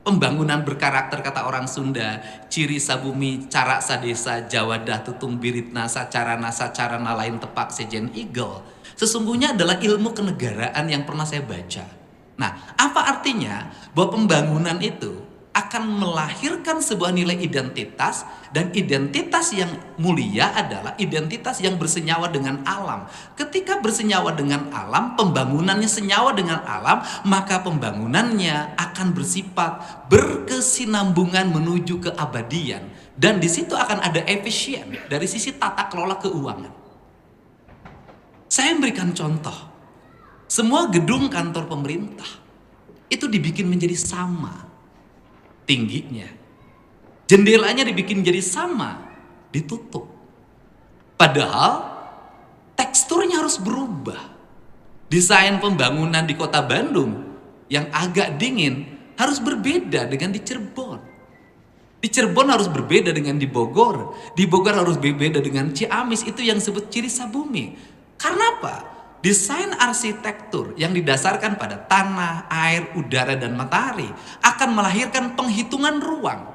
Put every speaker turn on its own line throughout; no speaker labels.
Pembangunan berkarakter kata orang Sunda, ciri sabumi, cara sadesa, jawadah tutung biritna, sacarana sacarana lain tepak sejen eagle. Sesungguhnya adalah ilmu kenegaraan yang pernah saya baca. Nah, apa artinya? Bahwa pembangunan itu akan melahirkan sebuah nilai identitas, dan identitas yang mulia adalah identitas yang bersenyawa dengan alam. Ketika bersenyawa dengan alam, pembangunannya senyawa dengan alam, maka pembangunannya akan bersifat berkesinambungan menuju keabadian, dan di situ akan ada efisien dari sisi tata kelola keuangan. Saya memberikan contoh, semua gedung kantor pemerintah itu dibikin menjadi sama tingginya, jendelanya dibikin jadi sama, ditutup. Padahal teksturnya harus berubah. Desain pembangunan di kota Bandung yang agak dingin harus berbeda dengan di Cirebon. Di Cirebon harus berbeda dengan di Bogor. Di Bogor harus berbeda dengan Ciamis. Itu yang disebut ciri sabumi. Karena apa? Desain arsitektur yang didasarkan pada tanah, air, udara, dan matahari akan melahirkan penghitungan ruang.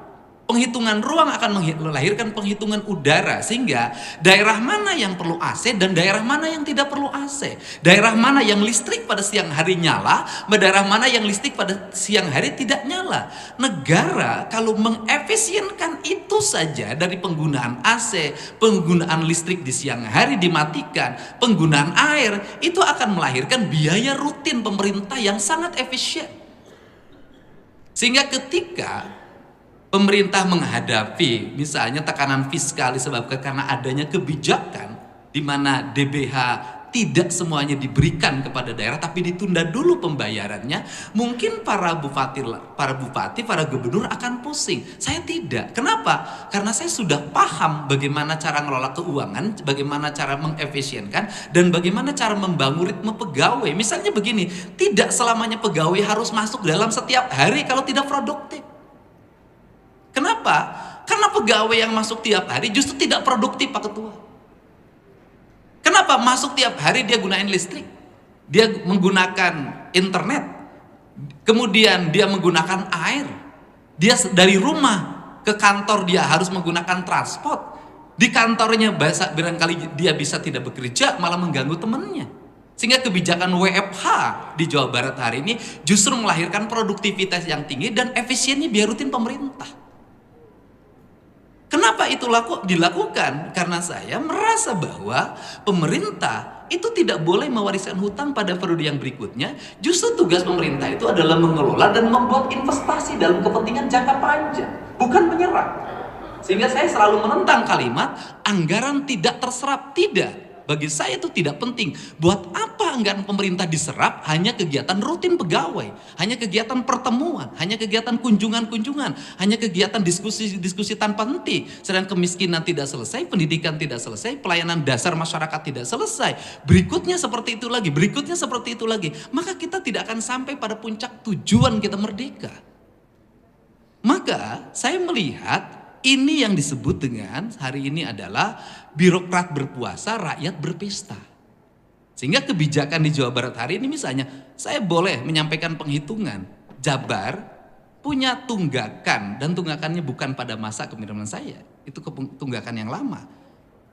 Penghitungan ruang akan melahirkan penghitungan udara, sehingga daerah mana yang perlu AC dan daerah mana yang tidak perlu AC. Daerah mana yang listrik pada siang hari nyala, daerah mana yang listrik pada siang hari tidak nyala. Negara kalau mengefisienkan itu saja, dari penggunaan AC, penggunaan listrik di siang hari dimatikan, penggunaan air, itu akan melahirkan biaya rutin pemerintah yang sangat efisien. Sehingga ketika pemerintah menghadapi misalnya tekanan fiskal disebabkan karena adanya kebijakan di mana DBH tidak semuanya diberikan kepada daerah tapi ditunda dulu pembayarannya, mungkin para bupati, para gubernur akan pusing. Saya tidak. Kenapa? Karena saya sudah paham bagaimana cara ngelola keuangan, bagaimana cara mengefisienkan, dan bagaimana cara membangun ritme pegawai. Misalnya begini, tidak selamanya pegawai harus masuk dalam setiap hari kalau tidak produktif. Kenapa? Karena pegawai yang masuk tiap hari justru tidak produktif, Pak Ketua. Kenapa? Masuk tiap hari dia gunain listrik, dia menggunakan internet, kemudian dia menggunakan air, dia dari rumah ke kantor dia harus menggunakan transport. Di kantornya barangkali dia bisa tidak bekerja, malah mengganggu temannya. Sehingga kebijakan WFH di Jawa Barat hari ini justru melahirkan produktivitas yang tinggi dan efisiennya biar rutin pemerintah. Kenapa itu dilakukan? Karena saya merasa bahwa pemerintah itu tidak boleh mewariskan hutang pada periode yang berikutnya. Justru tugas pemerintah itu adalah mengelola dan membuat investasi dalam kepentingan jangka panjang, bukan menyerap. Sehingga saya selalu menentang kalimat anggaran tidak terserap. Tidak. Bagi saya itu tidak penting. Buat apa anggaran pemerintah diserap? Hanya kegiatan rutin pegawai, hanya kegiatan pertemuan, hanya kegiatan kunjungan-kunjungan, hanya kegiatan diskusi-diskusi tanpa henti. Sedang kemiskinan tidak selesai, pendidikan tidak selesai, pelayanan dasar masyarakat tidak selesai. Berikutnya seperti itu lagi, berikutnya seperti itu lagi. Maka kita tidak akan sampai pada puncak tujuan kita merdeka. Maka saya melihat ini yang disebut dengan hari ini adalah birokrat berpuasa, rakyat berpesta. Sehingga kebijakan di Jawa Barat hari ini misalnya, saya boleh menyampaikan penghitungan. Jabar punya tunggakan, dan tunggakannya bukan pada masa kepemimpinan saya. Itu tunggakan yang lama.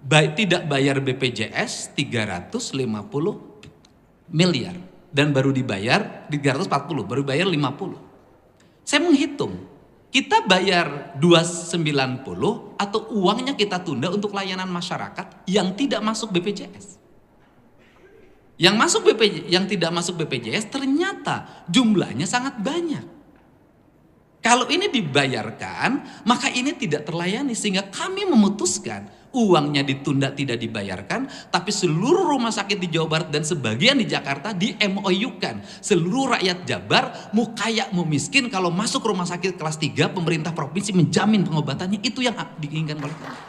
Tidak bayar BPJS 350 miliar. Dan baru dibayar 340, baru bayar 50. Saya menghitung. Kita bayar 290 atau uangnya kita tunda untuk layanan masyarakat yang tidak masuk BPJS. Yang tidak masuk BPJS ternyata jumlahnya sangat banyak. Kalau ini dibayarkan, maka ini tidak terlayani, sehingga kami memutuskan uangnya ditunda tidak dibayarkan, tapi seluruh rumah sakit di Jawa Barat dan sebagian di Jakarta di MOU-kan. Seluruh rakyat Jabar, mau kaya mau miskin, kalau masuk rumah sakit kelas 3, pemerintah provinsi menjamin pengobatannya. Itu yang diinginkan oleh kami.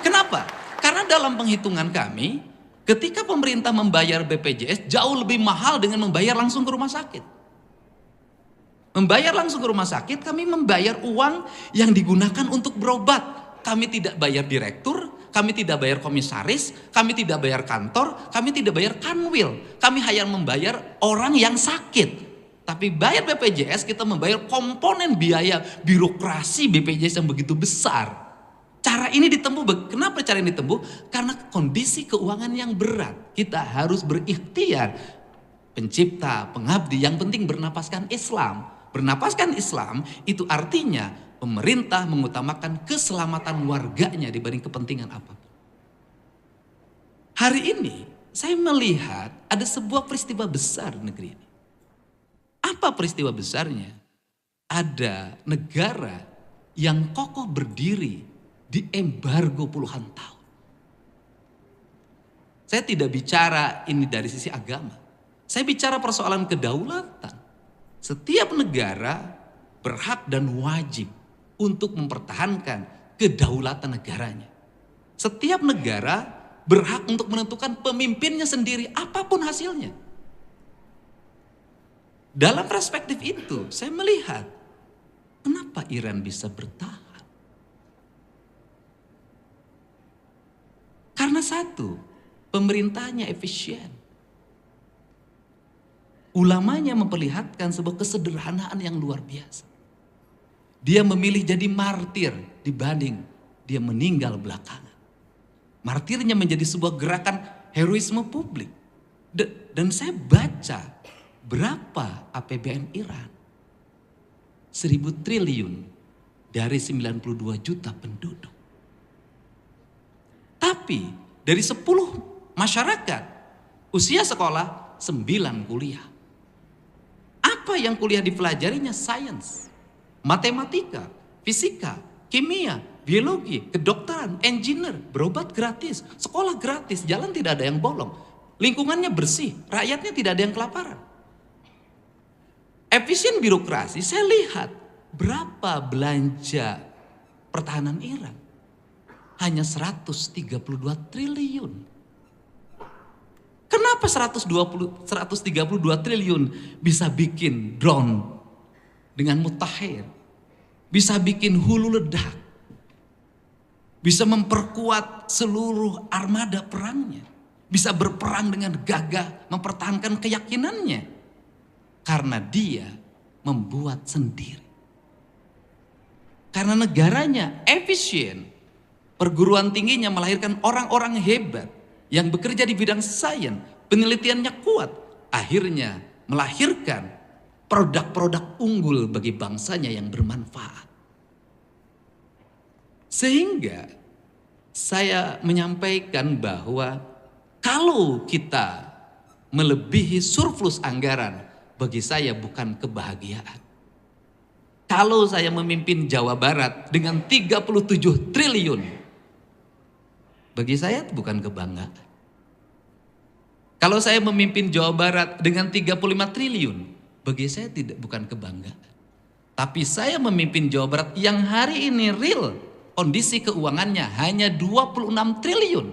Kenapa? Karena dalam penghitungan kami, ketika pemerintah membayar BPJS jauh lebih mahal dengan membayar langsung ke rumah sakit. Membayar langsung ke rumah sakit, kami membayar uang yang digunakan untuk berobat. Kami tidak bayar direktur, kami tidak bayar komisaris, kami tidak bayar kantor, kami tidak bayar kanwil. Kami hanya membayar orang yang sakit. Tapi bayar BPJS kita membayar komponen biaya birokrasi BPJS yang begitu besar. Cara ini ditempuh, kenapa cara ini ditempuh? Karena kondisi keuangan yang berat. Kita harus berikhtiar. Pencipta, pengabdi, yang penting bernapaskan Islam. Bernapaskan Islam itu artinya pemerintah mengutamakan keselamatan warganya dibanding kepentingan apa. Hari ini saya melihat ada sebuah peristiwa besar di negeri ini. Apa peristiwa besarnya? Ada negara yang kokoh berdiri di embargo puluhan tahun. Saya tidak bicara ini dari sisi agama. Saya bicara persoalan kedaulatan. Setiap negara berhak dan wajib untuk mempertahankan kedaulatan negaranya. Setiap negara berhak untuk menentukan pemimpinnya sendiri apapun hasilnya. Dalam perspektif itu saya melihat kenapa Iran bisa bertahan. Karena satu, pemerintahnya efisien. Ulamanya memperlihatkan sebuah kesederhanaan yang luar biasa. Dia memilih jadi martir dibanding dia meninggal belakangan. Martirnya menjadi sebuah gerakan heroisme publik. Dan saya baca berapa APBN Iran? 1.000 triliun dari 92 juta penduduk. Tapi dari 10 masyarakat usia sekolah 9 kuliah. Apa yang kuliah dipelajarinya? Sains, matematika, fisika, kimia, biologi, kedokteran, engineer, berobat gratis, sekolah gratis, jalan tidak ada yang bolong. Lingkungannya bersih, rakyatnya tidak ada yang kelaparan. Efisien birokrasi, saya lihat berapa belanja pertahanan Iran. Hanya 132 triliun. Kenapa 132 triliun bisa bikin drone dengan mutakhir? Bisa bikin hulu ledak. Bisa memperkuat seluruh armada perangnya. Bisa berperang dengan gagah, mempertahankan keyakinannya. Karena dia membuat sendiri. Karena negaranya efisien. Perguruan tingginya melahirkan orang-orang hebat yang bekerja di bidang sains, penelitiannya kuat. Akhirnya melahirkan produk-produk unggul bagi bangsanya yang bermanfaat. Sehingga saya menyampaikan bahwa kalau kita melebihi surplus anggaran, bagi saya bukan kebahagiaan. Kalau saya memimpin Jawa Barat dengan 37 triliun, bagi saya bukan kebanggaan. Kalau saya memimpin Jawa Barat dengan 35 triliun, bagi saya bukan kebanggaan. Tapi saya memimpin Jawa Barat yang hari ini real, kondisi keuangannya hanya 26 triliun.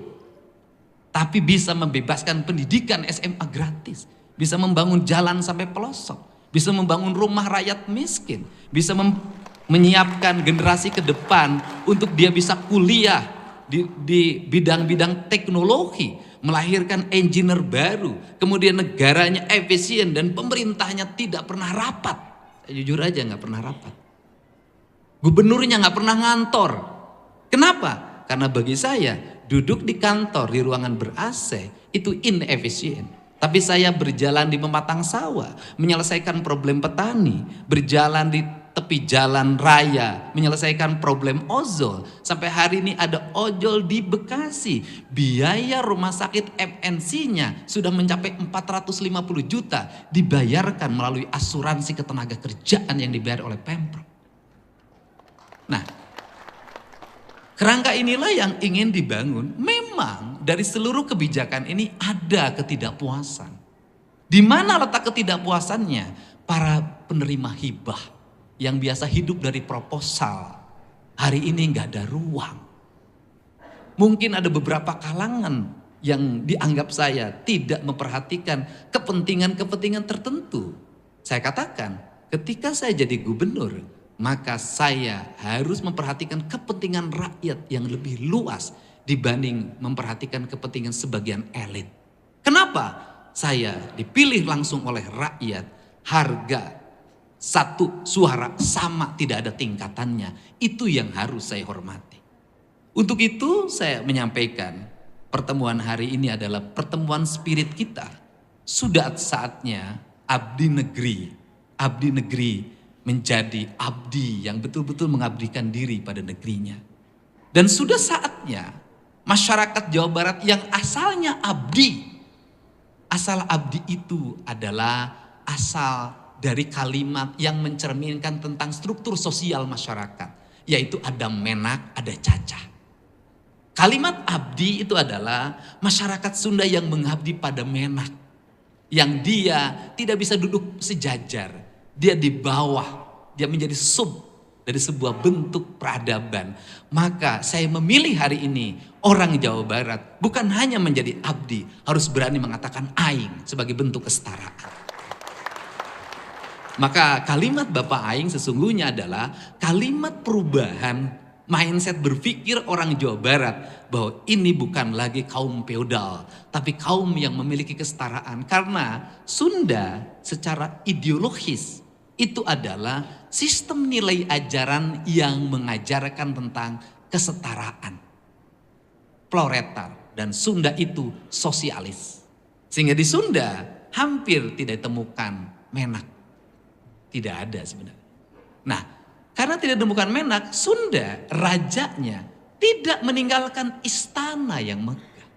Tapi bisa membebaskan pendidikan SMA gratis. Bisa membangun jalan sampai pelosok, bisa membangun rumah rakyat miskin, bisa menyiapkan generasi ke depan untuk dia bisa kuliah di bidang-bidang teknologi, melahirkan engineer baru, kemudian negaranya efisien dan pemerintahnya tidak pernah rapat. Saya jujur aja nggak pernah rapat. Gubernurnya nggak pernah ngantor. Kenapa? Karena bagi saya duduk di kantor di ruangan ber-AC itu inefisien. Tapi saya berjalan di pematang sawah, menyelesaikan problem petani, berjalan di tepi jalan raya, menyelesaikan problem ojol. Sampai hari ini ada ojol di Bekasi. Biaya rumah sakit MNC-nya sudah mencapai 450 juta, dibayarkan melalui asuransi ketenaga kerjaan yang dibayar oleh Pemprov. Nah, kerangka inilah yang ingin dibangun. Memang dari seluruh kebijakan ini ada ketidakpuasan. Di mana letak ketidakpuasannya? Para penerima hibah yang biasa hidup dari proposal. Hari ini nggak ada ruang. Mungkin ada beberapa kalangan yang dianggap saya tidak memperhatikan kepentingan-kepentingan tertentu. Saya katakan, ketika saya jadi gubernur, maka saya harus memperhatikan kepentingan rakyat yang lebih luas dibanding memperhatikan kepentingan sebagian elit. Kenapa? Saya dipilih langsung oleh rakyat harga, satu suara sama, tidak ada tingkatannya. Itu yang harus saya hormati. Untuk itu saya menyampaikan pertemuan hari ini adalah pertemuan spirit kita. Sudah saatnya abdi negeri menjadi abdi yang betul-betul mengabdikan diri pada negerinya. Dan sudah saatnya masyarakat Jawa Barat yang asalnya abdi, asal abdi itu adalah asal dari kalimat yang mencerminkan tentang struktur sosial masyarakat, yaitu ada menak, ada cacah. Kalimat abdi itu adalah masyarakat Sunda yang mengabdi pada menak, yang dia tidak bisa duduk sejajar, dia di bawah, dia menjadi sub dari sebuah bentuk peradaban. Maka saya memilih hari ini orang Jawa Barat bukan hanya menjadi abdi, harus berani mengatakan aing sebagai bentuk kesetaraan. Maka kalimat Bapak Aing sesungguhnya adalah kalimat perubahan mindset berpikir orang Jawa Barat bahwa ini bukan lagi kaum feodal, tapi kaum yang memiliki kesetaraan. Karena Sunda secara ideologis itu adalah sistem nilai ajaran yang mengajarkan tentang kesetaraan. Proletar dan Sunda itu sosialis. Sehingga di Sunda hampir tidak ditemukan menak. Tidak ada sebenarnya. Nah, karena tidak ditemukan menak, Sunda rajanya tidak meninggalkan istana yang megah.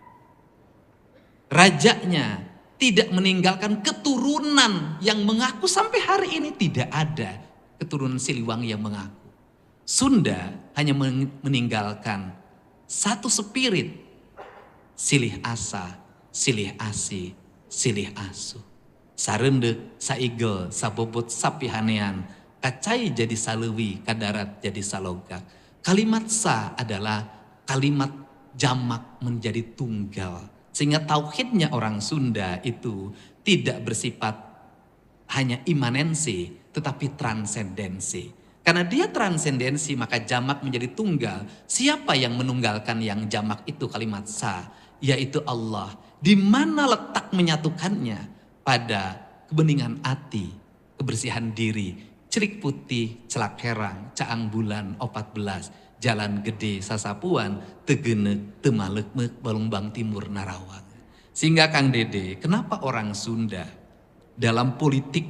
Rajanya tidak meninggalkan keturunan yang mengaku sampai hari ini tidak ada keturunan Siliwangi yang mengaku. Sunda hanya meninggalkan satu spirit, silih asa, silih asi, silih asu. Sarende, saigel, sabobot, sapihanean, kacai jadi salewi, kadarat jadi salogak. Kalimat sa adalah kalimat jamak menjadi tunggal. Sehingga tauhidnya orang Sunda itu tidak bersifat hanya imanensi, tetapi transendensi. Karena dia transendensi maka jamak menjadi tunggal. Siapa yang menunggalkan yang jamak itu kalimat sa? Yaitu Allah. Di mana letak menyatukannya? Pada kebeningan hati, kebersihan diri, cerik putih, celak herang, caang bulan, 14, jalan gede, sasapuan, tegenek, temalekmek, balumbang timur, narawang. Sehingga Kang Dede, kenapa orang Sunda dalam politik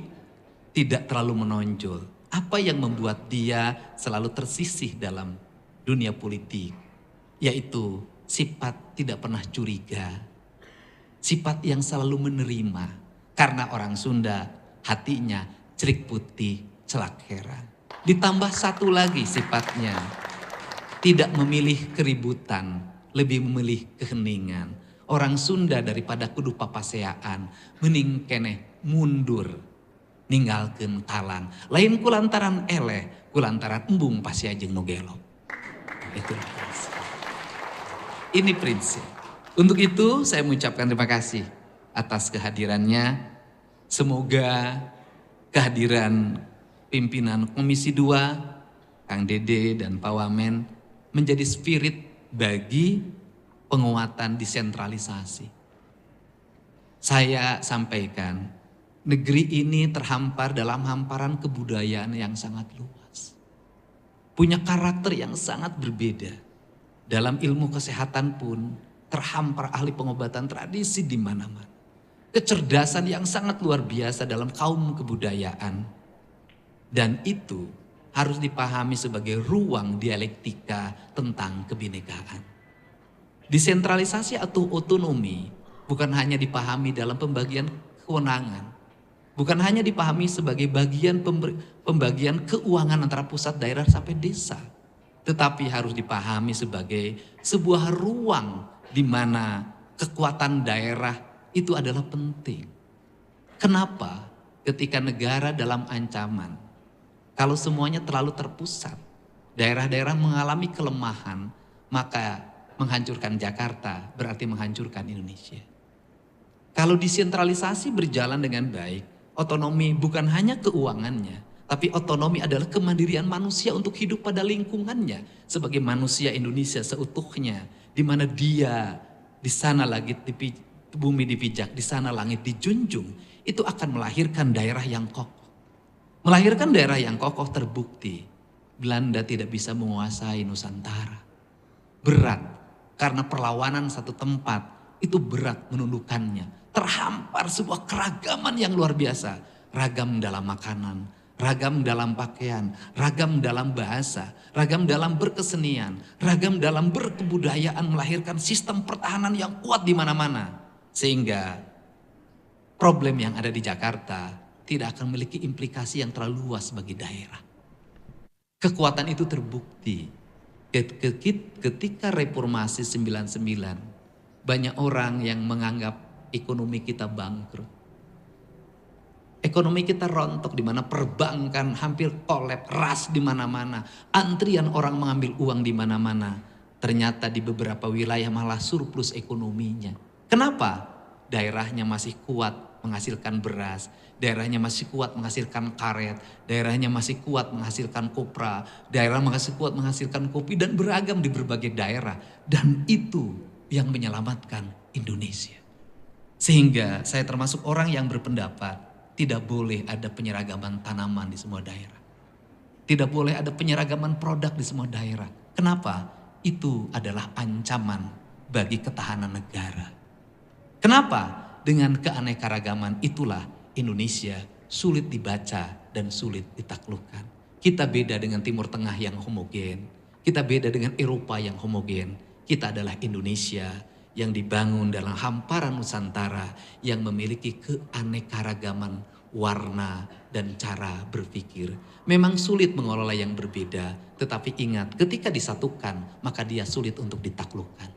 tidak terlalu menonjol? Apa yang membuat dia selalu tersisih dalam dunia politik? Yaitu sifat tidak pernah curiga, sifat yang selalu menerima. Karena orang Sunda hatinya cerik putih, celak herang. Ditambah satu lagi sifatnya, tidak memilih keributan, lebih memilih keheningan. Orang Sunda daripada kudu papaseaan, mending keneh mundur, ninggalkeun talang. Lain kulantaran eleh, kulantaran embung pasia jeung nu gelo. Itulah prinsip. Ini prinsip. Untuk itu saya mengucapkan terima kasih atas kehadirannya. Semoga kehadiran pimpinan Komisi 2, Kang Dede dan Pak Wamen menjadi spirit bagi penguatan desentralisasi. Saya sampaikan, negeri ini terhampar dalam hamparan kebudayaan yang sangat luas. Punya karakter yang sangat berbeda. Dalam ilmu kesehatan pun terhampar ahli pengobatan tradisi di mana-mana. Kecerdasan yang sangat luar biasa dalam kaum kebudayaan. Dan itu harus dipahami sebagai ruang dialektika tentang kebinekaan. Desentralisasi atau otonomi bukan hanya dipahami dalam pembagian kewenangan. Bukan hanya dipahami sebagai bagian pembagian keuangan antara pusat, daerah sampai desa. Tetapi harus dipahami sebagai sebuah ruang di mana kekuatan daerah itu adalah penting. Kenapa? Ketika negara dalam ancaman, kalau semuanya terlalu terpusat, daerah-daerah mengalami kelemahan, maka menghancurkan Jakarta berarti menghancurkan Indonesia. Kalau desentralisasi berjalan dengan baik, otonomi bukan hanya keuangannya, tapi otonomi adalah kemandirian manusia untuk hidup pada lingkungannya sebagai manusia Indonesia seutuhnya, di mana dia di sana lagi bumi dipijak, di sana langit dijunjung. itu akan melahirkan daerah yang kokoh. Melahirkan daerah yang kokoh terbukti. Belanda tidak bisa menguasai Nusantara. Berat, karena perlawanan satu tempat itu berat menundukkannya. Terhampar sebuah keragaman yang luar biasa. Ragam dalam makanan, ragam dalam pakaian, ragam dalam bahasa, ragam dalam berkesenian, ragam dalam berkebudayaan melahirkan sistem pertahanan yang kuat di mana-mana. Sehingga problem yang ada di Jakarta tidak akan memiliki implikasi yang terlalu luas bagi daerah. Kekuatan itu terbukti ketika reformasi 99, banyak orang yang menganggap ekonomi kita bangkrut. Ekonomi kita rontok di mana perbankan hampir kolab, ras di mana-mana, antrian orang mengambil uang di mana-mana. Ternyata di beberapa wilayah malah surplus ekonominya. Kenapa? Daerahnya masih kuat menghasilkan beras, daerahnya masih kuat menghasilkan karet, daerahnya masih kuat menghasilkan kopra, daerah masih kuat menghasilkan kopi dan beragam di berbagai daerah. Dan itu yang menyelamatkan Indonesia. Sehingga saya termasuk orang yang berpendapat tidak boleh ada penyeragaman tanaman di semua daerah. Tidak boleh ada penyeragaman produk di semua daerah. Kenapa? Itu adalah ancaman bagi ketahanan negara. Kenapa? Dengan keanekaragaman itulah Indonesia sulit dibaca dan sulit ditaklukkan. Kita beda dengan Timur Tengah yang homogen. Kita beda dengan Eropa yang homogen. Kita adalah Indonesia yang dibangun dalam hamparan Nusantara yang memiliki keanekaragaman warna dan cara berpikir. Memang sulit mengelola yang berbeda, tetapi ingat ketika disatukan maka dia sulit untuk ditaklukkan.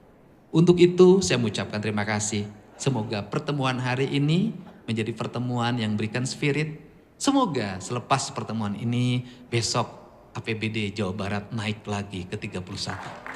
Untuk itu saya mengucapkan terima kasih. Semoga pertemuan hari ini menjadi pertemuan yang berikan spirit. Semoga selepas pertemuan ini besok APBD Jawa Barat naik lagi ke 31.